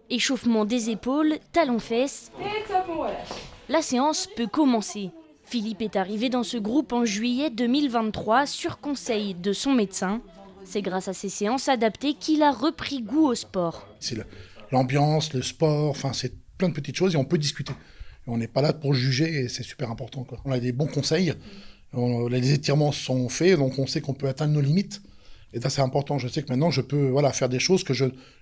Échauffement des épaules, talons-fesses. Et top, on relâche. La séance peut commencer. Philippe est arrivé dans ce groupe en juillet 2023 sur conseil de son médecin. C'est grâce à ces séances adaptées qu'il a repris goût au sport. C'est l'ambiance, le sport, enfin c'est plein de petites choses et on peut discuter. On n'est pas là pour juger et c'est super important, quoi. On a des bons conseils, les étirements sont faits, donc on sait qu'on peut atteindre nos limites. Et ça c'est important, je sais que maintenant je peux faire des choses que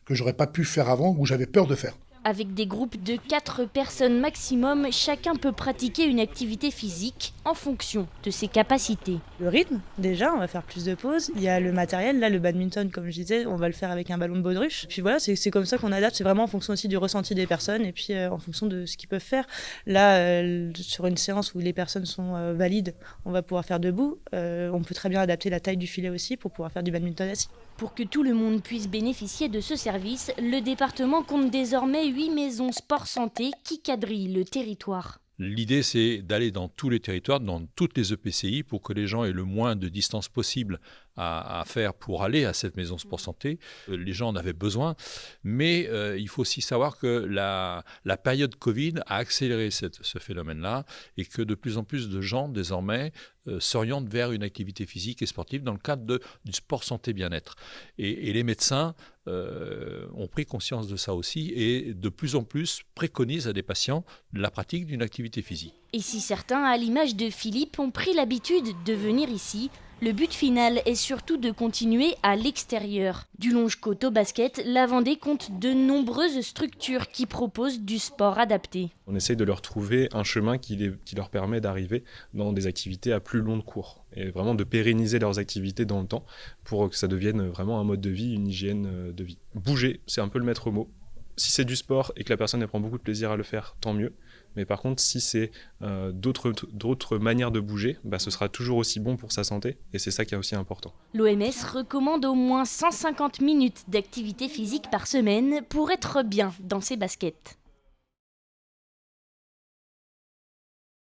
j'aurais pas pu faire avant ou j'avais peur de faire. Avec des groupes de 4 personnes maximum, chacun peut pratiquer une activité physique en fonction de ses capacités. Le rythme, déjà, on va faire plus de pauses. Il y a le matériel, là, le badminton, comme je disais, on va le faire avec un ballon de baudruche. Puis voilà, c'est comme ça qu'on adapte, c'est vraiment en fonction aussi du ressenti des personnes et puis en fonction de ce qu'ils peuvent faire. Là, sur une séance où les personnes sont valides, on va pouvoir faire debout. On peut très bien adapter la taille du filet aussi pour pouvoir faire du badminton assis. Pour que tout le monde puisse bénéficier de ce service, le département compte désormais 8 maisons sport-santé qui quadrillent le territoire. L'idée, c'est d'aller dans tous les territoires, dans toutes les EPCI, pour que les gens aient le moins de distance possible à faire pour aller à cette maison sport santé. Les gens en avaient besoin, mais il faut aussi savoir que la période Covid a accéléré ce phénomène-là et que de plus en plus de gens, désormais, s'orientent vers une activité physique et sportive dans le cadre du sport santé bien-être. Et les médecins ont pris conscience de ça aussi et de plus en plus préconisent à des patients la pratique d'une activité physique. Et si certains, à l'image de Philippe, ont pris l'habitude de venir ici, le but final est surtout de continuer à l'extérieur. Du Longe-Côte au basket, la Vendée compte de nombreuses structures qui proposent du sport adapté. On essaye de leur trouver un chemin qui leur permet d'arriver dans des activités à plus long cours et vraiment de pérenniser leurs activités dans le temps pour que ça devienne vraiment un mode de vie, une hygiène de vie. Bouger, c'est un peu le maître mot. Si c'est du sport et que la personne elle prend beaucoup de plaisir à le faire, tant mieux. Mais par contre, si c'est d'autres manières de bouger, ce sera toujours aussi bon pour sa santé. Et c'est ça qui est aussi important. L'OMS recommande au moins 150 minutes d'activité physique par semaine pour être bien dans ses baskets.